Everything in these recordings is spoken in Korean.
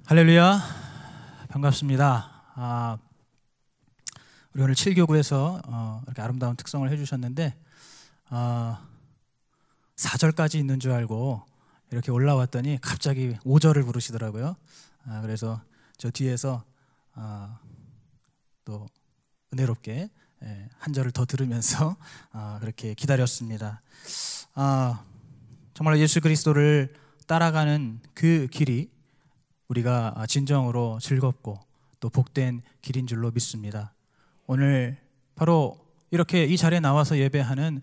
할렐루야, 반갑습니다. 우리 오늘 7교구에서 이렇게 아름다운 특성을 해주셨는데 4절까지 있는 줄 알고 이렇게 올라왔더니 갑자기 5절을 부르시더라고요. 그래서 저 뒤에서 또 은혜롭게 한 절을 더 들으면서 그렇게 기다렸습니다. 정말 예수 그리스도를 따라가는 그 길이 우리가 진정으로 즐겁고 또 복된 길인 줄로 믿습니다. 오늘 바로 이렇게 이 자리에 나와서 예배하는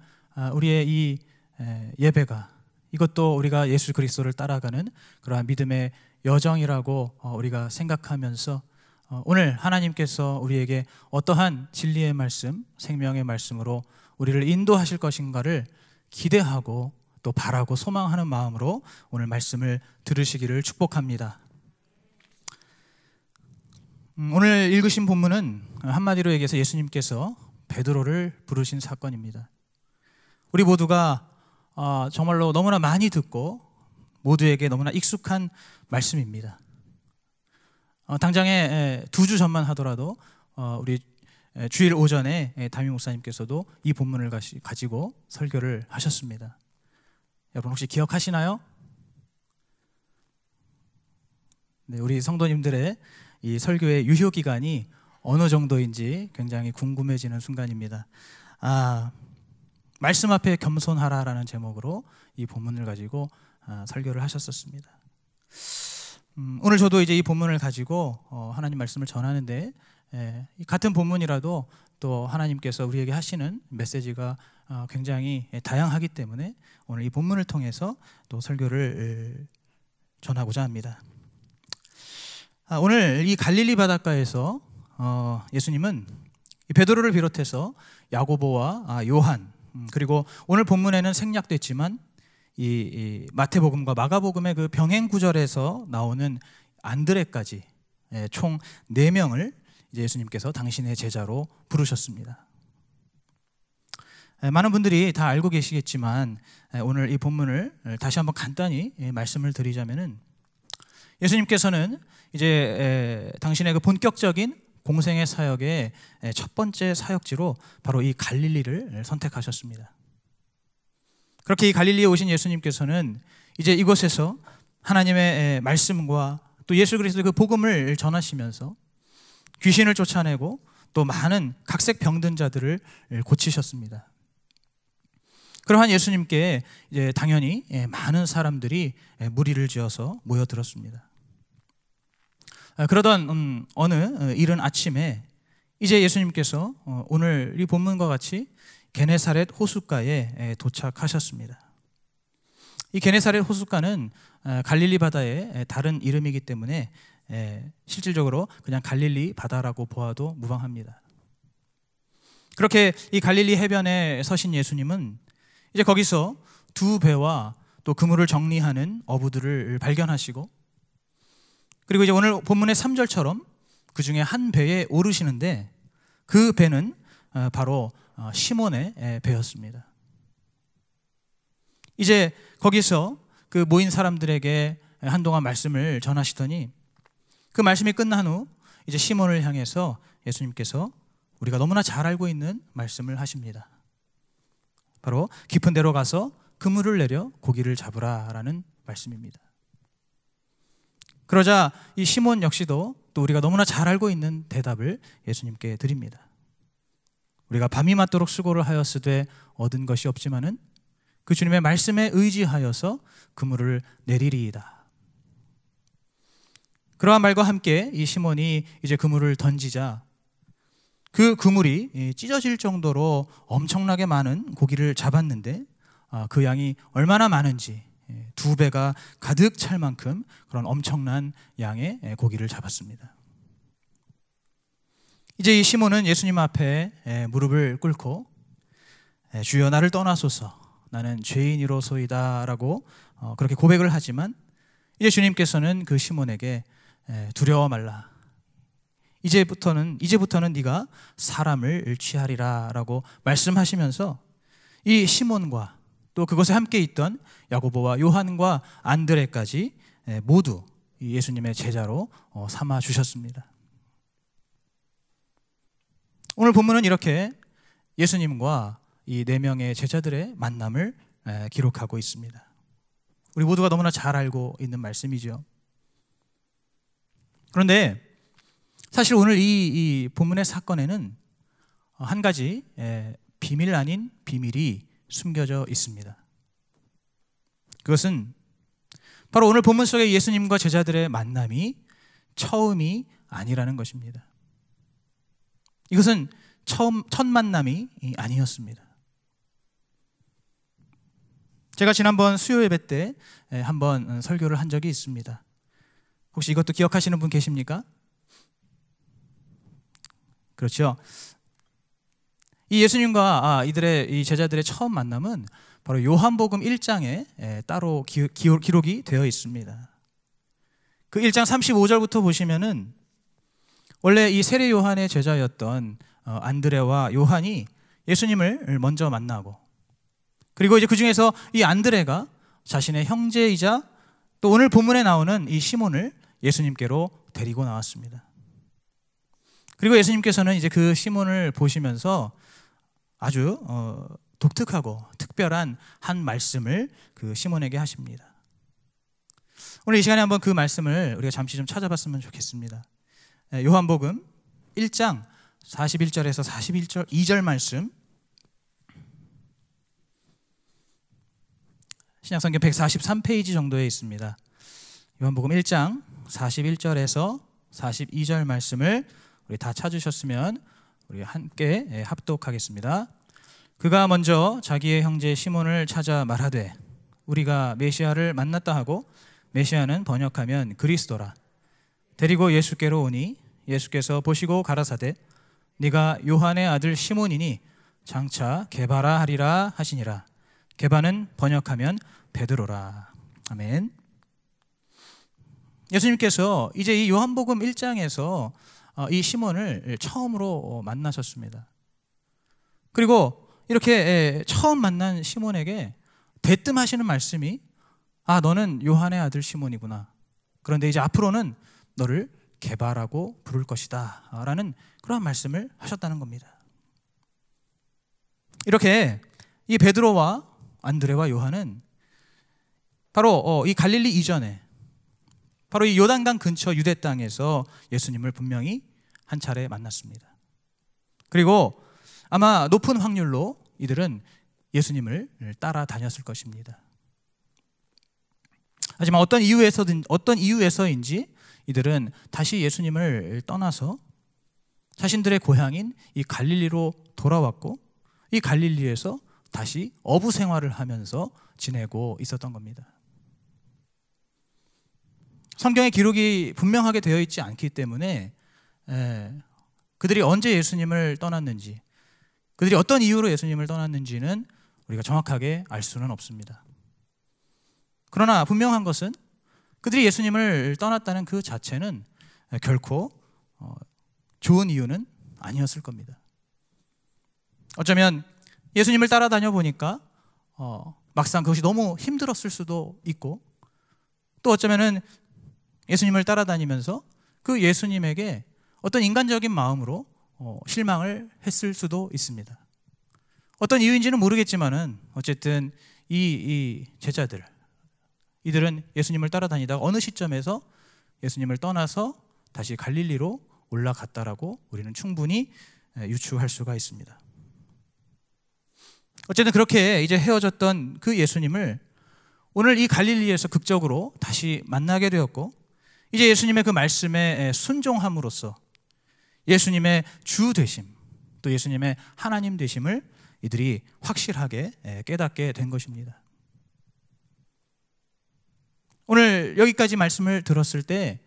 우리의 이 예배가, 이것도 우리가 예수 그리스도를 따라가는 그러한 믿음의 여정이라고 우리가 생각하면서 오늘 하나님께서 우리에게 어떠한 진리의 말씀, 생명의 말씀으로 우리를 인도하실 것인가를 기대하고 또 바라고 소망하는 마음으로 오늘 말씀을 들으시기를 축복합니다. 오늘 읽으신 본문은 한마디로 얘기해서 예수님께서 베드로를 부르신 사건입니다. 우리 모두가 정말로 너무나 많이 듣고 모두에게 너무나 익숙한 말씀입니다. 당장에 2주 전만 하더라도 우리 주일 오전에 담임 목사님께서도 이 본문을 가지고 설교를 하셨습니다. 여러분 혹시 기억하시나요? 네, 우리 성도님들의 이 설교의 유효 기간이 어느 정도인지 굉장히 궁금해지는 순간입니다. 말씀 앞에 겸손하라라는 제목으로 이 본문을 가지고 설교를 하셨었습니다. 오늘 저도 이제 이 본문을 가지고 하나님 말씀을 전하는데 같은 본문이라도 또 하나님께서 우리에게 하시는 메시지가 굉장히 다양하기 때문에 오늘 이 본문을 통해서 또 설교를 전하고자 합니다. 오늘 이 갈릴리 바닷가에서 예수님은 베드로를 비롯해서 야고보와 요한, 그리고 오늘 본문에는 생략됐지만 이 마태복음과 마가복음의 그 병행 구절에서 나오는 안드레까지 총 4명을 이제 예수님께서 당신의 제자로 부르셨습니다. 많은 분들이 다 알고 계시겠지만 오늘 이 본문을 다시 한번 간단히 말씀을 드리자면은 예수님께서는 이제 당신의 그 본격적인 공생의 사역의 첫 번째 사역지로 바로 이 갈릴리를 선택하셨습니다. 그렇게 이 갈릴리에 오신 예수님께서는 이제 이곳에서 하나님의 말씀과 또 예수 그리스도의 그 복음을 전하시면서 귀신을 쫓아내고 또 많은 각색 병든 자들을 고치셨습니다. 그러한 예수님께 이제 당연히 많은 사람들이 무리를 지어서 모여들었습니다. 그러던 어느 이른 아침에 이제 예수님께서 오늘 이 본문과 같이 게네사렛 호숫가에 도착하셨습니다. 이 게네사렛 호숫가는 갈릴리 바다의 다른 이름이기 때문에 실질적으로 그냥 갈릴리 바다라고 보아도 무방합니다. 그렇게 이 갈릴리 해변에 서신 예수님은 이제 거기서 2배와 또 그물을 정리하는 어부들을 발견하시고, 그리고 이제 오늘 본문의 3절처럼 그 중에 한 배에 오르시는데 그 배는 바로 시몬의 배였습니다. 이제 거기서 그 모인 사람들에게 한동안 말씀을 전하시더니 그 말씀이 끝난 후 이제 시몬을 향해서 예수님께서 우리가 너무나 잘 알고 있는 말씀을 하십니다. 바로 깊은 데로 가서 그물을 내려 고기를 잡으라라는 말씀입니다. 그러자 이 시몬 역시도 또 우리가 너무나 잘 알고 있는 대답을 예수님께 드립니다. 우리가 밤이 맞도록 수고를 하였으되 얻은 것이 없지만은 그 주님의 말씀에 의지하여서 그물을 내리리이다. 그러한 말과 함께 이 시몬이 이제 그물을 던지자 그 그물이 찢어질 정도로 엄청나게 많은 고기를 잡았는데 그 양이 얼마나 많은지 2배가 가득 찰 만큼 그런 엄청난 양의 고기를 잡았습니다. 이제 이 시몬은 예수님 앞에 무릎을 꿇고 주여 나를 떠나소서 나는 죄인이로소이다 라고 그렇게 고백을 하지만 이제 주님께서는 그 시몬에게 두려워 말라, 이제부터는 네가 사람을 취하리라 라고 말씀하시면서 이 시몬과 또 그것에 함께 있던 야고보와 요한과 안드레까지 모두 예수님의 제자로 삼아 주셨습니다. 오늘 본문은 이렇게 예수님과 이 4명의 제자들의 만남을 기록하고 있습니다. 우리 모두가 너무나 잘 알고 있는 말씀이죠. 그런데 사실 오늘 이 본문의 사건에는 한 가지 비밀 아닌 비밀이 숨겨져 있습니다. 그것은 바로 오늘 본문 속에 예수님과 제자들의 만남이 처음이 아니라는 것입니다. 이것은 첫 만남이 아니었습니다. 제가 지난번 수요 예배 때 한번 설교를 한 적이 있습니다. 혹시 이것도 기억하시는 분 계십니까? 그렇죠. 이 예수님과 이 제자들의 처음 만남은 바로 요한복음 1장에 따로 기록이 되어 있습니다. 그 1장 35절부터 보시면은 원래 이 세례 요한의 제자였던 안드레와 요한이 예수님을 먼저 만나고, 그리고 이제 그 중에서 이 안드레가 자신의 형제이자 또 오늘 본문에 나오는 이 시몬을 예수님께로 데리고 나왔습니다. 그리고 예수님께서는 이제 그 시몬을 보시면서 아주 독특하고 특별한 한 말씀을 그 시몬에게 하십니다. 오늘 이 시간에 한번 그 말씀을 우리가 잠시 좀 찾아봤으면 좋겠습니다. 요한복음 1장 41절에서 2절 말씀, 신약성경 143페이지 정도에 있습니다. 요한복음 1장 41절에서 42절 말씀을 우리 다 찾으셨으면 우리 함께 합독하겠습니다. 그가 먼저 자기의 형제 시몬을 찾아 말하되 우리가 메시아를 만났다 하고, 메시아는 번역하면 그리스도라, 데리고 예수께로 오니 예수께서 보시고 가라사대 네가 요한의 아들 시몬이니 장차 게바라 하리라 하시니라. 게바는 번역하면 베드로라. 아멘. 예수님께서 이제 이 요한복음 1장에서 이 시몬을 처음으로 만나셨습니다. 그리고 이렇게 처음 만난 시몬에게 대뜸하시는 말씀이 너는 요한의 아들 시몬이구나. 그런데 이제 앞으로는 너를 게바라고 부를 것이다 라는 그런 말씀을 하셨다는 겁니다. 이렇게 이 베드로와 안드레와 요한은 바로 이 갈릴리 이전에 바로 이 요단강 근처 유대 땅에서 예수님을 분명히 한 차례 만났습니다. 그리고 아마 높은 확률로 이들은 예수님을 따라다녔을 것입니다. 하지만 어떤 이유에서인지 이들은 다시 예수님을 떠나서 자신들의 고향인 이 갈릴리로 돌아왔고, 이 갈릴리에서 다시 어부 생활을 하면서 지내고 있었던 겁니다. 성경의 기록이 분명하게 되어 있지 않기 때문에 그들이 언제 예수님을 떠났는지, 그들이 어떤 이유로 예수님을 떠났는지는 우리가 정확하게 알 수는 없습니다. 그러나 분명한 것은 그들이 예수님을 떠났다는 그 자체는 결코 좋은 이유는 아니었을 겁니다. 어쩌면 예수님을 따라다녀 보니까 막상 그것이 너무 힘들었을 수도 있고, 또 어쩌면은 예수님을 따라다니면서 그 예수님에게 어떤 인간적인 마음으로 실망을 했을 수도 있습니다. 어떤 이유인지는 모르겠지만은 어쨌든 이 제자들, 이들은 예수님을 따라다니다가 어느 시점에서 예수님을 떠나서 다시 갈릴리로 올라갔다라고 우리는 충분히 유추할 수가 있습니다. 어쨌든 그렇게 이제 헤어졌던 그 예수님을 오늘 이 갈릴리에서 극적으로 다시 만나게 되었고, 이제 예수님의 그 말씀에 순종함으로써 예수님의 주 되심, 또 예수님의 하나님 되심을 이들이 확실하게 깨닫게 된 것입니다. 오늘 여기까지 말씀을 들었을 때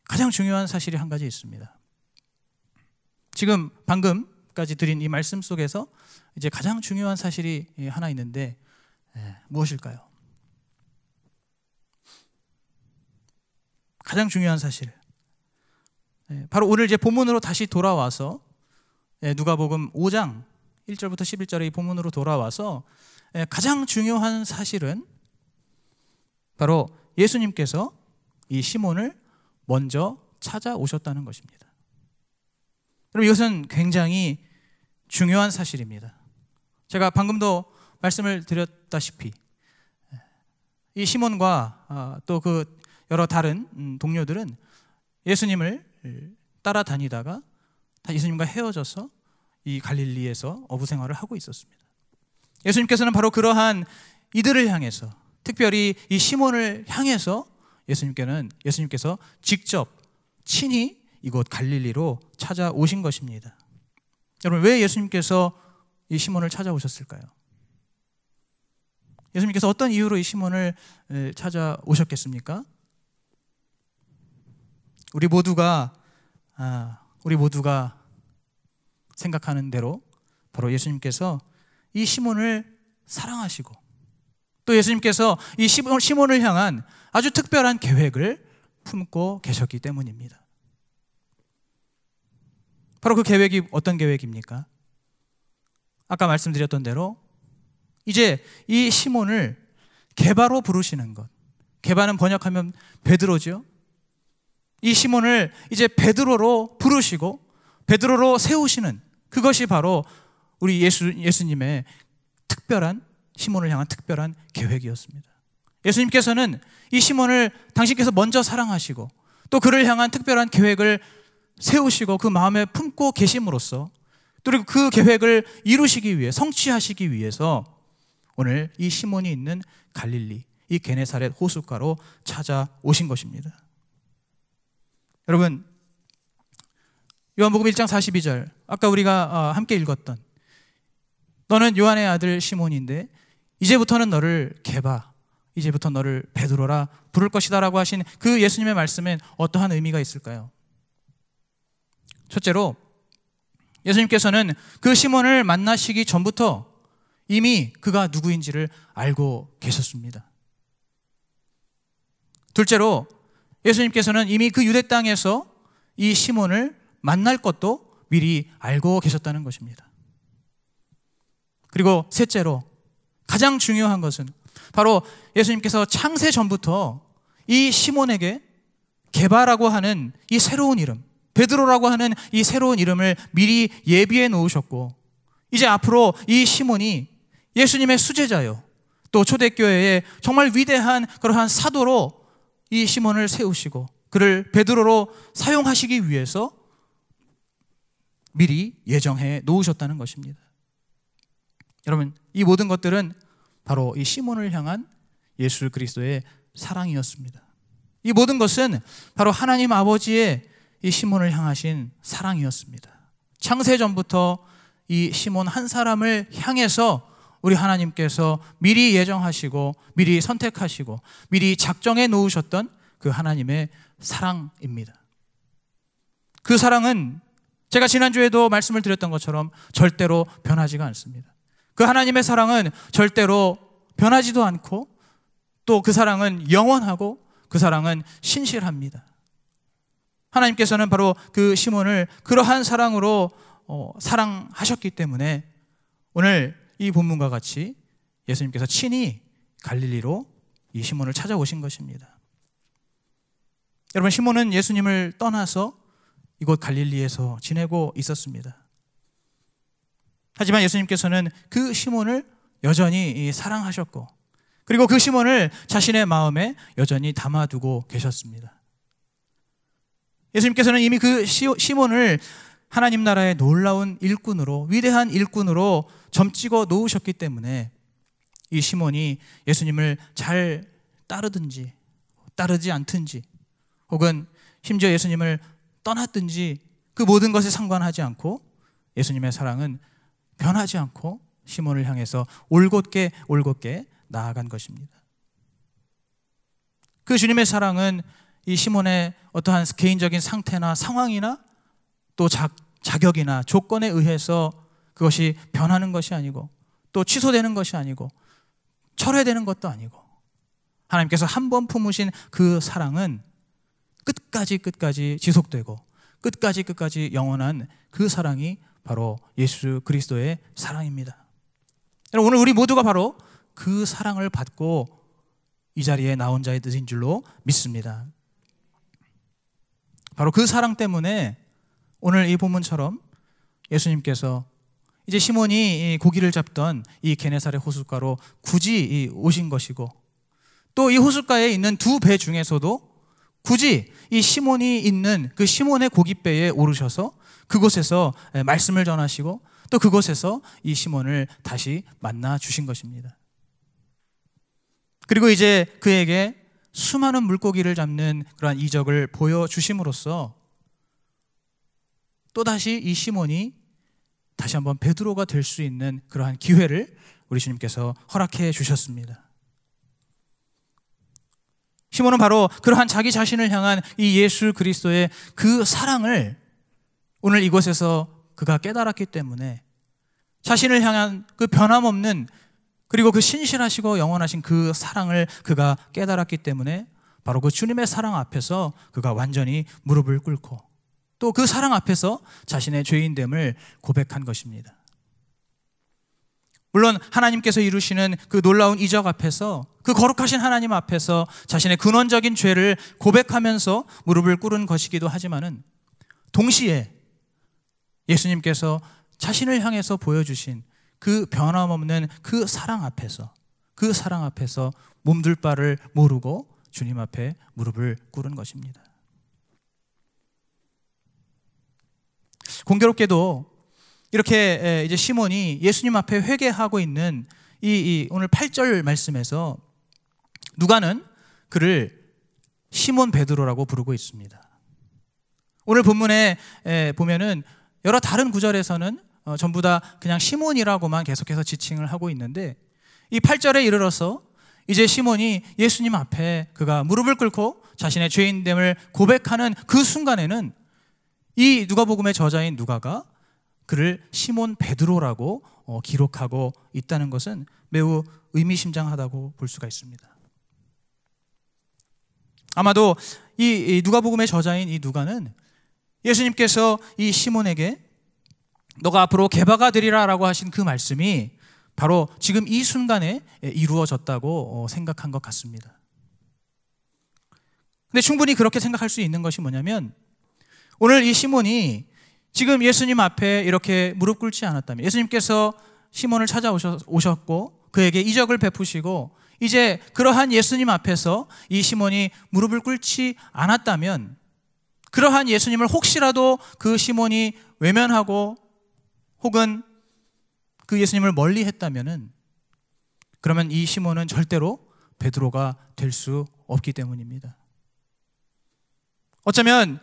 가장 중요한 사실이 한 가지 있습니다. 지금 방금까지 드린 이 말씀 속에서 이제 가장 중요한 사실이 하나 있는데 무엇일까요? 가장 중요한 사실, 바로 오늘 이제 본문으로 다시 돌아와서 누가복음 5장 1절부터 11절의 이 본문으로 돌아와서 가장 중요한 사실은 바로 예수님께서 이 시몬을 먼저 찾아오셨다는 것입니다. 여러분, 이것은 굉장히 중요한 사실입니다. 제가 방금도 말씀을 드렸다시피 이 시몬과 또 그 여러 다른 동료들은 예수님을 따라다니다가 다 예수님과 헤어져서 이 갈릴리에서 어부 생활을 하고 있었습니다. 예수님께서는 바로 그러한 이들을 향해서, 특별히 이 시몬을 향해서 예수님께서 직접 친히 이곳 갈릴리로 찾아오신 것입니다. 여러분, 왜 예수님께서 이 시몬을 찾아오셨을까요? 예수님께서 어떤 이유로 이 시몬을 찾아오셨겠습니까? 우리 모두가 생각하는 대로 바로 예수님께서 이 시몬을 사랑하시고 또 예수님께서 이 시몬을 향한 아주 특별한 계획을 품고 계셨기 때문입니다. 바로 그 계획이 어떤 계획입니까? 아까 말씀드렸던 대로 이제 이 시몬을 게바로 부르시는 것. 게바는 번역하면 베드로죠. 이 시몬을 이제 베드로로 부르시고 베드로로 세우시는, 그것이 바로 우리 예수님의 특별한, 시몬을 향한 특별한 계획이었습니다. 예수님께서는 이 시몬을 당신께서 먼저 사랑하시고 또 그를 향한 특별한 계획을 세우시고 그 마음에 품고 계심으로써, 그리고 그 계획을 이루시기 위해, 성취하시기 위해서 오늘 이 시몬이 있는 갈릴리, 이 게네사렛 호숫가로 찾아오신 것입니다. 여러분, 요한복음 1장 42절, 아까 우리가 함께 읽었던, 너는 요한의 아들 시몬인데 이제부터는 너를 게바, 이제부터 너를 베드로라 부를 것이다 라고 하신 그 예수님의 말씀엔 어떠한 의미가 있을까요? 첫째로, 예수님께서는 그 시몬을 만나시기 전부터 이미 그가 누구인지를 알고 계셨습니다. 둘째로, 예수님께서는 이미 그 유대 땅에서 이 시몬을 만날 것도 미리 알고 계셨다는 것입니다. 그리고 셋째로, 가장 중요한 것은 바로 예수님께서 창세 전부터 이 시몬에게 게바라고 하는 이 새로운 이름, 베드로라고 하는 이 새로운 이름을 미리 예비해 놓으셨고, 이제 앞으로 이 시몬이 예수님의 수제자요, 또 초대교회의 정말 위대한 그러한 사도로 이 시몬을 세우시고 그를 베드로로 사용하시기 위해서 미리 예정해 놓으셨다는 것입니다. 여러분, 이 모든 것들은 바로 이 시몬을 향한 예수 그리스도의 사랑이었습니다. 이 모든 것은 바로 하나님 아버지의 이 시몬을 향하신 사랑이었습니다. 창세 전부터 이 시몬 한 사람을 향해서 우리 하나님께서 미리 예정하시고 미리 선택하시고 미리 작정해 놓으셨던 그 하나님의 사랑입니다. 그 사랑은 제가 지난주에도 말씀을 드렸던 것처럼 절대로 변하지가 않습니다. 그 하나님의 사랑은 절대로 변하지도 않고 또 그 사랑은 영원하고 그 사랑은 신실합니다. 하나님께서는 바로 그 시몬을 그러한 사랑으로 사랑하셨기 때문에 오늘 이 본문과 같이 예수님께서 친히 갈릴리로 이 시몬을 찾아오신 것입니다. 여러분, 시몬은 예수님을 떠나서 이곳 갈릴리에서 지내고 있었습니다. 하지만 예수님께서는 그 시몬을 여전히 사랑하셨고 그리고 그 시몬을 자신의 마음에 여전히 담아두고 계셨습니다. 예수님께서는 이미 그 시몬을 하나님 나라의 놀라운 일꾼으로, 위대한 일꾼으로 점찍어 놓으셨기 때문에 이 시몬이 예수님을 잘 따르든지 따르지 않든지 혹은 심지어 예수님을 떠났든지 그 모든 것에 상관하지 않고 예수님의 사랑은 변하지 않고 시몬을 향해서 올곧게 나아간 것입니다. 그 주님의 사랑은 이 시몬의 어떠한 개인적인 상태나 상황이나 또 자격이나 조건에 의해서 그것이 변하는 것이 아니고 또 취소되는 것이 아니고 철회되는 것도 아니고 하나님께서 한 번 품으신 그 사랑은 끝까지 지속되고 끝까지 영원한 그 사랑이 바로 예수 그리스도의 사랑입니다. 여러분, 오늘 우리 모두가 바로 그 사랑을 받고 이 자리에 나온 자들인 줄로 믿습니다. 바로 그 사랑 때문에 오늘 이 본문처럼 예수님께서 이제 시몬이 이 고기를 잡던 이 게네사렛 호숫가로 굳이 오신 것이고, 또 이 호숫가에 있는 두 배 중에서도 굳이 이 시몬이 있는 그 시몬의 고깃배에 오르셔서 그곳에서 말씀을 전하시고, 또 그곳에서 이 시몬을 다시 만나 주신 것입니다. 그리고 이제 그에게 수많은 물고기를 잡는 그러한 이적을 보여주심으로써 또다시 이 시몬이 다시 한번 베드로가 될 수 있는 그러한 기회를 우리 주님께서 허락해 주셨습니다. 시몬은 바로 그러한 자기 자신을 향한 이 예수 그리스도의 그 사랑을 오늘 이곳에서 그가 깨달았기 때문에, 자신을 향한 그 변함없는 그리고 그 신실하시고 영원하신 그 사랑을 그가 깨달았기 때문에 바로 그 주님의 사랑 앞에서 그가 완전히 무릎을 꿇고 또 그 사랑 앞에서 자신의 죄인됨을 고백한 것입니다. 물론 하나님께서 이루시는 그 놀라운 이적 앞에서, 그 거룩하신 하나님 앞에서 자신의 근원적인 죄를 고백하면서 무릎을 꿇은 것이기도 하지만은, 동시에 예수님께서 자신을 향해서 보여주신 그 변함없는 그 사랑 앞에서 몸둘 바를 모르고 주님 앞에 무릎을 꿇은 것입니다. 공교롭게도 이렇게 이제 시몬이 예수님 앞에 회개하고 있는 이 오늘 8절 말씀에서 누가는 그를 시몬 베드로라고 부르고 있습니다. 오늘 본문에 보면은 여러 다른 구절에서는 전부 다 그냥 시몬이라고만 계속해서 지칭을 하고 있는데, 이 8절에 이르러서 이제 시몬이 예수님 앞에 그가 무릎을 꿇고 자신의 죄인됨을 고백하는 그 순간에는 이 누가복음의 저자인 누가가 그를 시몬 베드로라고 기록하고 있다는 것은 매우 의미심장하다고 볼 수가 있습니다. 아마도 이 누가복음의 저자인 이 누가는 예수님께서 이 시몬에게 너가 앞으로 게바가 되리라 라고 하신 그 말씀이 바로 지금 이 순간에 이루어졌다고 생각한 것 같습니다. 근데 충분히 그렇게 생각할 수 있는 것이 뭐냐면, 오늘 이 시몬이 지금 예수님 앞에 이렇게 무릎 꿇지 않았다면, 예수님께서 시몬을 찾아오셨고 그에게 이적을 베푸시고 이제 그러한 예수님 앞에서 이 시몬이 무릎을 꿇지 않았다면, 그러한 예수님을 혹시라도 그 시몬이 외면하고 혹은 그 예수님을 멀리 했다면은, 그러면 이 시몬은 절대로 베드로가 될 수 없기 때문입니다. 어쩌면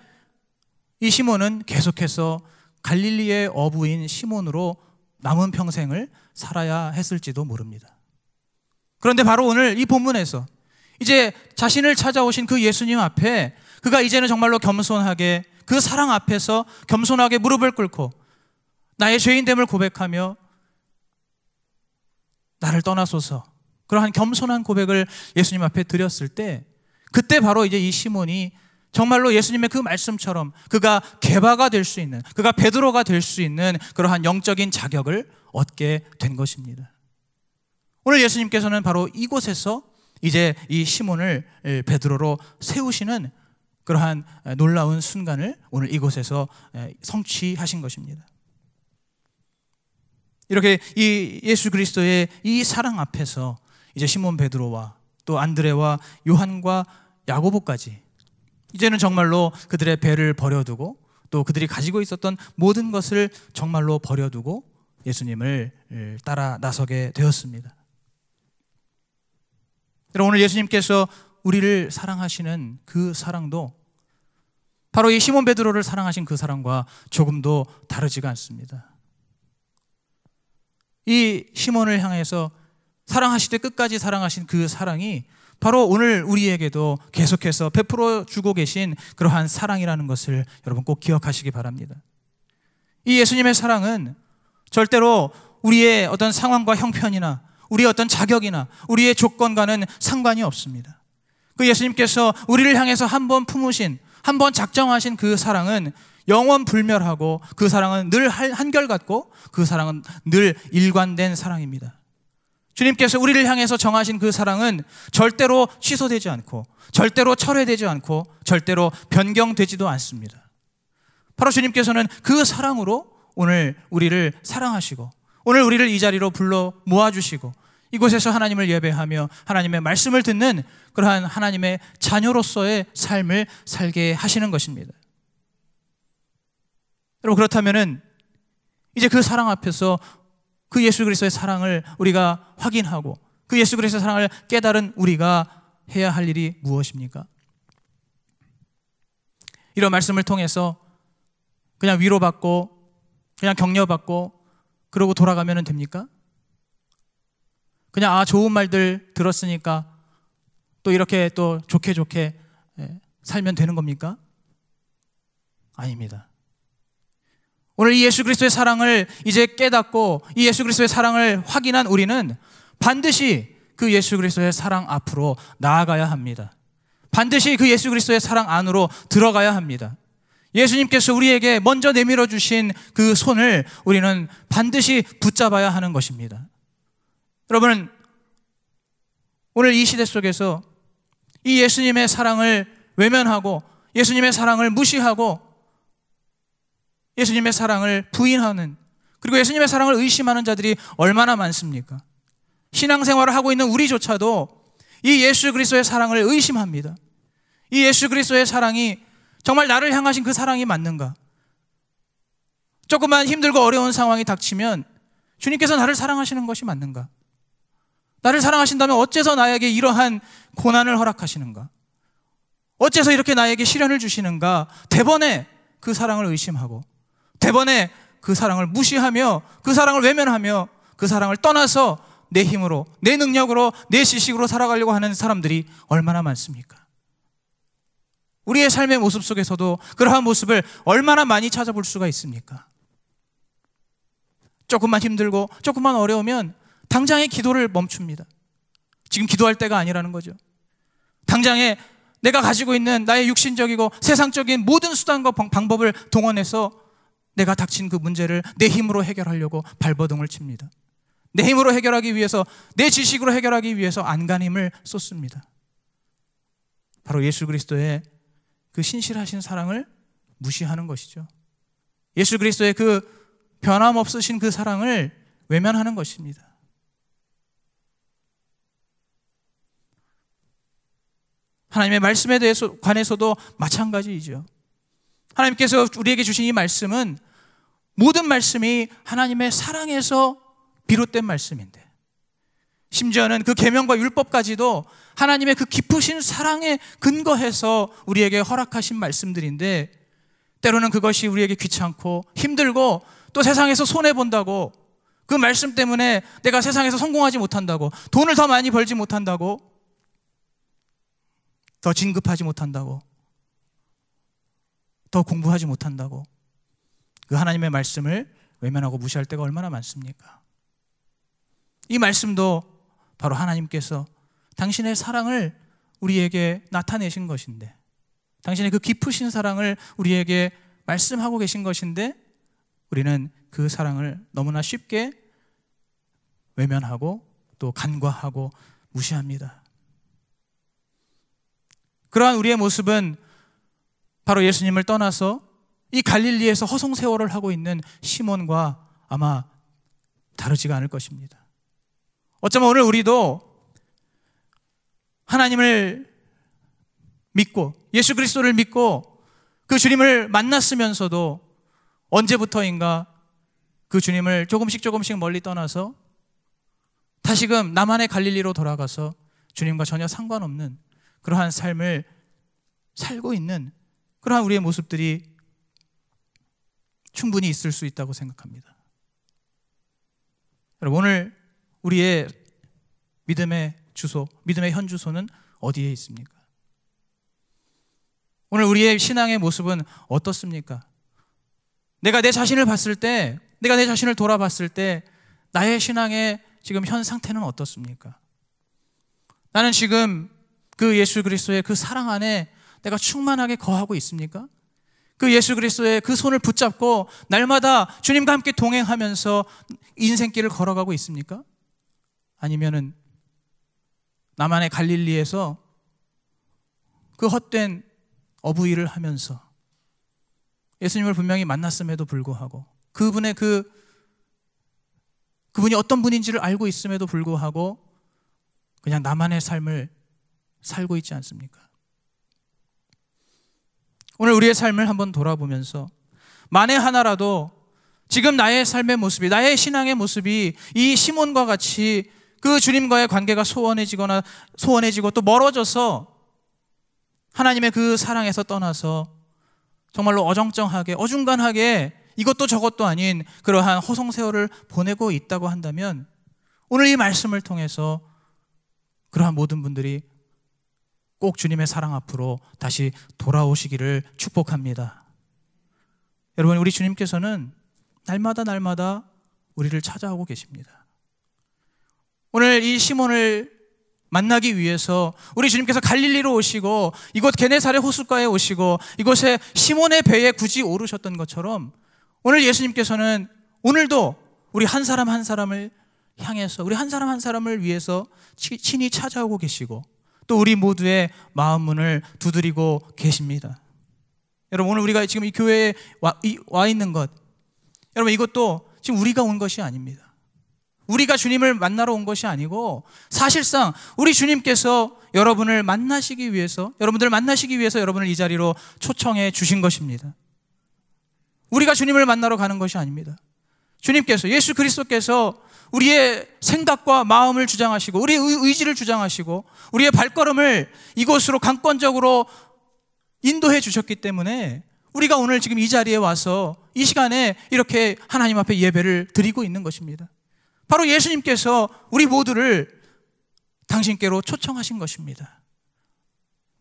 이 시몬은 계속해서 갈릴리의 어부인 시몬으로 남은 평생을 살아야 했을지도 모릅니다. 그런데 바로 오늘 이 본문에서 이제 자신을 찾아오신 그 예수님 앞에 그가 이제는 정말로 겸손하게 그 사랑 앞에서 겸손하게 무릎을 꿇고 나의 죄인됨을 고백하며 나를 떠나소서, 그러한 겸손한 고백을 예수님 앞에 드렸을 때, 그때 바로 이제 이 시몬이 정말로 예수님의 그 말씀처럼 그가 게바가 될 수 있는, 그가 베드로가 될 수 있는 그러한 영적인 자격을 얻게 된 것입니다. 오늘 예수님께서는 바로 이곳에서 이제 이 시몬을 베드로로 세우시는 그러한 놀라운 순간을 오늘 이곳에서 성취하신 것입니다. 이렇게 이 예수 그리스도의 이 사랑 앞에서 이제 시몬 베드로와 또 안드레와 요한과 야고보까지 이제는 정말로 그들의 배를 버려두고 또 그들이 가지고 있었던 모든 것을 정말로 버려두고 예수님을 따라 나서게 되었습니다. 오늘 예수님께서 우리를 사랑하시는 그 사랑도 바로 이 시몬 베드로를 사랑하신 그 사랑과 조금도 다르지가 않습니다. 이 시몬을 향해서 사랑하시되 끝까지 사랑하신 그 사랑이 바로 오늘 우리에게도 계속해서 베풀어 주고 계신 그러한 사랑이라는 것을 여러분 꼭 기억하시기 바랍니다. 이 예수님의 사랑은 절대로 우리의 어떤 상황과 형편이나 우리의 어떤 자격이나 우리의 조건과는 상관이 없습니다. 그 예수님께서 우리를 향해서 한번 품으신, 한번 작정하신 그 사랑은 영원 불멸하고, 그 사랑은 늘 한결같고, 그 사랑은 늘 일관된 사랑입니다. 주님께서 우리를 향해서 정하신 그 사랑은 절대로 취소되지 않고, 절대로 철회되지 않고, 절대로 변경되지도 않습니다. 바로 주님께서는 그 사랑으로 오늘 우리를 사랑하시고, 오늘 우리를 이 자리로 불러 모아주시고, 이곳에서 하나님을 예배하며 하나님의 말씀을 듣는 그러한 하나님의 자녀로서의 삶을 살게 하시는 것입니다. 여러분, 그렇다면은 이제 그 사랑 앞에서 그 예수 그리스도의 사랑을 우리가 확인하고 그 예수 그리스도의 사랑을 깨달은 우리가 해야 할 일이 무엇입니까? 이런 말씀을 통해서 그냥 위로받고 그냥 격려받고 그러고 돌아가면 됩니까? 그냥 좋은 말들 들었으니까 또 이렇게 또 좋게 살면 되는 겁니까? 아닙니다. 오늘 이 예수 그리스도의 사랑을 이제 깨닫고 이 예수 그리스도의 사랑을 확인한 우리는 반드시 그 예수 그리스도의 사랑 앞으로 나아가야 합니다. 반드시 그 예수 그리스도의 사랑 안으로 들어가야 합니다. 예수님께서 우리에게 먼저 내밀어 주신 그 손을 우리는 반드시 붙잡아야 하는 것입니다. 여러분, 오늘 이 시대 속에서 이 예수님의 사랑을 외면하고 예수님의 사랑을 무시하고 예수님의 사랑을 부인하는, 그리고 예수님의 사랑을 의심하는 자들이 얼마나 많습니까? 신앙생활을 하고 있는 우리조차도 이 예수 그리스도의 사랑을 의심합니다. 이 예수 그리스도의 사랑이 정말 나를 향하신 그 사랑이 맞는가? 조금만 힘들고 어려운 상황이 닥치면 주님께서 나를 사랑하시는 것이 맞는가? 나를 사랑하신다면 어째서 나에게 이러한 고난을 허락하시는가? 어째서 이렇게 나에게 시련을 주시는가? 대번에 그 사랑을 의심하고 대번에 그 사랑을 무시하며 그 사랑을 외면하며 그 사랑을 떠나서 내 힘으로, 내 능력으로, 내 지식으로 살아가려고 하는 사람들이 얼마나 많습니까? 우리의 삶의 모습 속에서도 그러한 모습을 얼마나 많이 찾아볼 수가 있습니까? 조금만 힘들고 조금만 어려우면 당장의 기도를 멈춥니다. 지금 기도할 때가 아니라는 거죠. 당장에 내가 가지고 있는 나의 육신적이고 세상적인 모든 수단과 방법을 동원해서 내가 닥친 그 문제를 내 힘으로 해결하려고 발버둥을 칩니다. 내 힘으로 해결하기 위해서, 내 지식으로 해결하기 위해서 안간힘을 쏟습니다. 바로 예수 그리스도의 그 신실하신 사랑을 무시하는 것이죠. 예수 그리스도의 그 변함없으신 그 사랑을 외면하는 것입니다. 하나님의 말씀에 대해서 관해서도 마찬가지이죠. 하나님께서 우리에게 주신 이 말씀은 모든 말씀이 하나님의 사랑에서 비롯된 말씀인데, 심지어는 그 계명과 율법까지도 하나님의 그 깊으신 사랑에 근거해서 우리에게 허락하신 말씀들인데, 때로는 그것이 우리에게 귀찮고 힘들고 또 세상에서 손해본다고, 그 말씀 때문에 내가 세상에서 성공하지 못한다고, 돈을 더 많이 벌지 못한다고, 더 진급하지 못한다고, 더 공부하지 못한다고 그 하나님의 말씀을 외면하고 무시할 때가 얼마나 많습니까? 이 말씀도 바로 하나님께서 당신의 사랑을 우리에게 나타내신 것인데, 당신의 그 깊으신 사랑을 우리에게 말씀하고 계신 것인데, 우리는 그 사랑을 너무나 쉽게 외면하고 또 간과하고 무시합니다. 그러한 우리의 모습은 바로 예수님을 떠나서 이 갈릴리에서 허송세월을 하고 있는 시몬과 아마 다르지가 않을 것입니다. 어쩌면 오늘 우리도 하나님을 믿고 예수 그리스도를 믿고 그 주님을 만났으면서도 언제부터인가 그 주님을 조금씩 멀리 떠나서 다시금 나만의 갈릴리로 돌아가서 주님과 전혀 상관없는 그러한 삶을 살고 있는 그러한 우리의 모습들이 충분히 있을 수 있다고 생각합니다. 여러분, 오늘 우리의 믿음의 주소, 믿음의 현 주소는 어디에 있습니까? 오늘 우리의 신앙의 모습은 어떻습니까? 내가 내 자신을 봤을 때, 내가 내 자신을 돌아봤을 때 나의 신앙의 지금 현 상태는 어떻습니까? 나는 지금 그 예수 그리스도의 그 사랑 안에 내가 충만하게 거하고 있습니까? 그 예수 그리스도의 그 손을 붙잡고 날마다 주님과 함께 동행하면서 인생길을 걸어가고 있습니까? 아니면은 남한의 갈릴리에서 그 헛된 어부일을 하면서 예수님을 분명히 만났음에도 불구하고 그분이 어떤 분인지를 알고 있음에도 불구하고 그냥 나만의 삶을 살고 있지 않습니까? 오늘 우리의 삶을 한번 돌아보면서 만에 하나라도 지금 나의 삶의 모습이, 나의 신앙의 모습이 이 시몬과 같이 그 주님과의 관계가 소원해지고 또 멀어져서 하나님의 그 사랑에서 떠나서 정말로 어정쩡하게 어중간하게 이것도 저것도 아닌 그러한 허송세월을 보내고 있다고 한다면 오늘 이 말씀을 통해서 그러한 모든 분들이 꼭 주님의 사랑 앞으로 다시 돌아오시기를 축복합니다. 여러분, 우리 주님께서는 날마다 우리를 찾아오고 계십니다. 오늘 이 시몬을 만나기 위해서 우리 주님께서 갈릴리로 오시고 이곳 게네사렛 호숫가에 오시고 이곳에 시몬의 배에 굳이 오르셨던 것처럼 오늘 예수님께서는 오늘도 우리 한 사람 한 사람을 향해서 우리 한 사람 한 사람을 위해서 친히 찾아오고 계시고 또 우리 모두의 마음 문을 두드리고 계십니다. 여러분, 오늘 우리가 지금 이 교회에 와 있는 것, 여러분, 이것도 지금 우리가 온 것이 아닙니다. 우리가 주님을 만나러 온 것이 아니고 사실상 우리 주님께서 여러분들 만나시기 위해서 여러분을 이 자리로 초청해 주신 것입니다. 우리가 주님을 만나러 가는 것이 아닙니다. 주님께서, 예수 그리스도께서 우리의 생각과 마음을 주장하시고 우리의 의지를 주장하시고 우리의 발걸음을 이곳으로 강권적으로 인도해 주셨기 때문에 우리가 오늘 지금 이 자리에 와서 이 시간에 이렇게 하나님 앞에 예배를 드리고 있는 것입니다. 바로 예수님께서 우리 모두를 당신께로 초청하신 것입니다.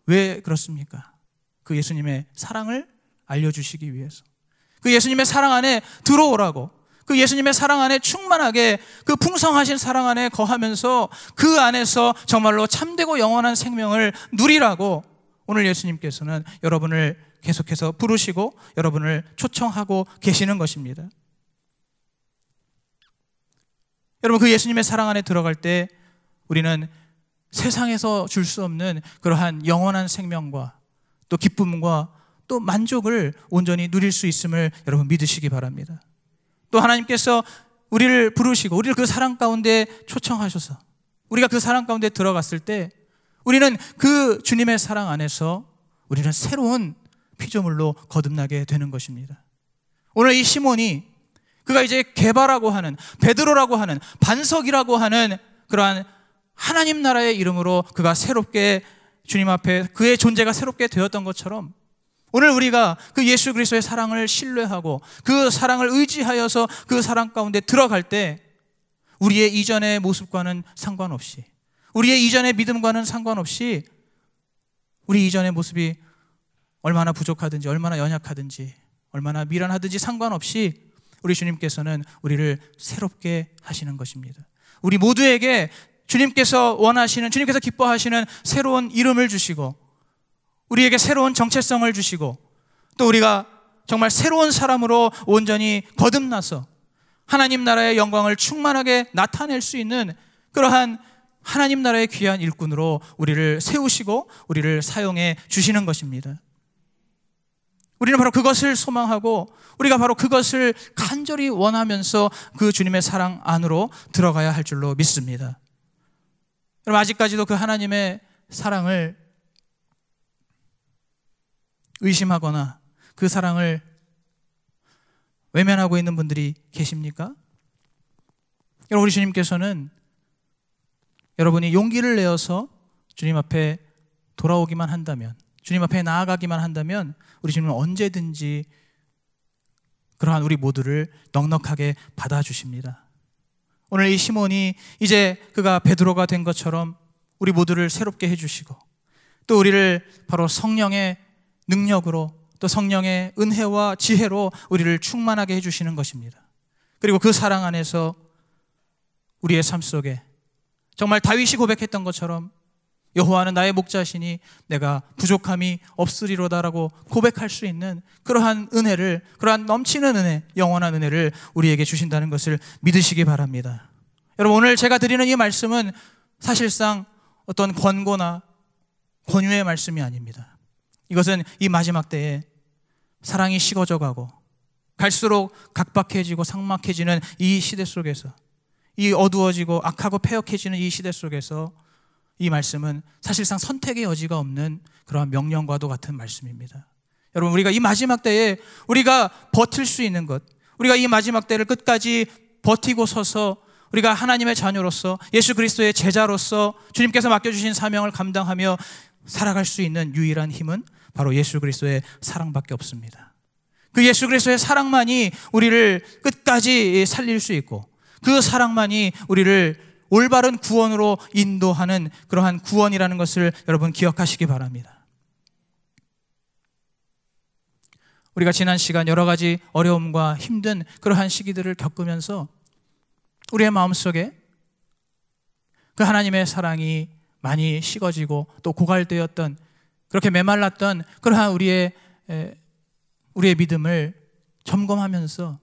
왜 그렇습니까? 그 예수님의 사랑을 알려주시기 위해서, 그 예수님의 사랑 안에 들어오라고, 그 예수님의 사랑 안에 충만하게 그 풍성하신 사랑 안에 거하면서 그 안에서 정말로 참되고 영원한 생명을 누리라고 오늘 예수님께서는 여러분을 계속해서 부르시고 여러분을 초청하고 계시는 것입니다. 여러분, 그 예수님의 사랑 안에 들어갈 때 우리는 세상에서 줄 수 없는 그러한 영원한 생명과 또 기쁨과 또 만족을 온전히 누릴 수 있음을 여러분 믿으시기 바랍니다. 또 하나님께서 우리를 부르시고 우리를 그 사랑 가운데 초청하셔서 우리가 그 사랑 가운데 들어갔을 때 우리는 그 주님의 사랑 안에서 우리는 새로운 피조물로 거듭나게 되는 것입니다. 오늘 이 시몬이 그가 이제 게바라고 하는, 베드로라고 하는, 반석이라고 하는 그러한 하나님 나라의 이름으로 그가 새롭게 주님 앞에 그의 존재가 새롭게 되었던 것처럼 오늘 우리가 그 예수 그리스도의 사랑을 신뢰하고 그 사랑을 의지하여서 그 사랑 가운데 들어갈 때 우리의 이전의 모습과는 상관없이, 우리의 이전의 믿음과는 상관없이 우리 이전의 모습이 얼마나 부족하든지 얼마나 연약하든지 얼마나 미련하든지 상관없이 우리 주님께서는 우리를 새롭게 하시는 것입니다. 우리 모두에게 주님께서 원하시는, 주님께서 기뻐하시는 새로운 이름을 주시고 우리에게 새로운 정체성을 주시고 또 우리가 정말 새로운 사람으로 온전히 거듭나서 하나님 나라의 영광을 충만하게 나타낼 수 있는 그러한 하나님 나라의 귀한 일꾼으로 우리를 세우시고 우리를 사용해 주시는 것입니다. 우리는 바로 그것을 소망하고 우리가 바로 그것을 간절히 원하면서 그 주님의 사랑 안으로 들어가야 할 줄로 믿습니다. 여러분, 아직까지도 그 하나님의 사랑을 의심하거나 그 사랑을 외면하고 있는 분들이 계십니까? 여러분, 우리 주님께서는 여러분이 용기를 내어서 주님 앞에 돌아오기만 한다면, 주님 앞에 나아가기만 한다면 우리 주님은 언제든지 그러한 우리 모두를 넉넉하게 받아주십니다. 오늘 이 시몬이 이제 그가 베드로가 된 것처럼 우리 모두를 새롭게 해주시고 또 우리를 바로 성령의 능력으로 또 성령의 은혜와 지혜로 우리를 충만하게 해주시는 것입니다. 그리고 그 사랑 안에서 우리의 삶 속에 정말 다윗이 고백했던 것처럼 여호와는 나의 목자시니 내가 부족함이 없으리로다라고 고백할 수 있는 그러한 은혜를, 그러한 넘치는 은혜, 영원한 은혜를 우리에게 주신다는 것을 믿으시기 바랍니다. 여러분, 오늘 제가 드리는 이 말씀은 사실상 어떤 권고나 권유의 말씀이 아닙니다. 이것은 이 마지막 때에 사랑이 식어져 가고 갈수록 각박해지고 삭막해지는 이 시대 속에서, 이 어두워지고 악하고 패역해지는 이 시대 속에서 이 말씀은 사실상 선택의 여지가 없는 그러한 명령과도 같은 말씀입니다. 여러분, 우리가 이 마지막 때에 우리가 버틸 수 있는 것, 우리가 이 마지막 때를 끝까지 버티고 서서 우리가 하나님의 자녀로서 예수 그리스도의 제자로서 주님께서 맡겨주신 사명을 감당하며 살아갈 수 있는 유일한 힘은 바로 예수 그리스도의 사랑밖에 없습니다. 그 예수 그리스도의 사랑만이 우리를 끝까지 살릴 수 있고, 그 사랑만이 우리를 올바른 구원으로 인도하는 그러한 구원이라는 것을 여러분 기억하시기 바랍니다. 우리가 지난 시간 여러 가지 어려움과 힘든 그러한 시기들을 겪으면서 우리의 마음속에 그 하나님의 사랑이 많이 식어지고 또 고갈되었던, 그렇게 메말랐던 그러한 우리의 믿음을 점검하면서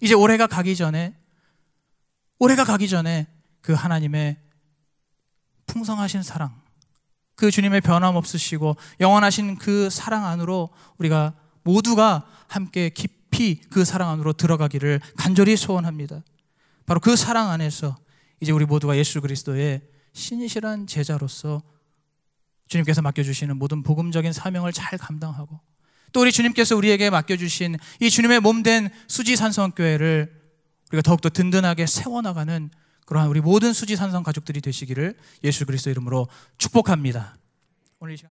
이제 올해가 가기 전에 그 하나님의 풍성하신 사랑, 그 주님의 변함없으시고 영원하신 그 사랑 안으로 우리가 모두가 함께 깊이 그 사랑 안으로 들어가기를 간절히 소원합니다. 바로 그 사랑 안에서 이제 우리 모두가 예수 그리스도의 신실한 제자로서 주님께서 맡겨주시는 모든 복음적인 사명을 잘 감당하고, 또 우리 주님께서 우리에게 맡겨주신 이 주님의 몸된 수지산성교회를 우리가 더욱더 든든하게 세워나가는 그러한 우리 모든 수지산성 가족들이 되시기를 예수 그리스도 이름으로 축복합니다. 오늘 이 시간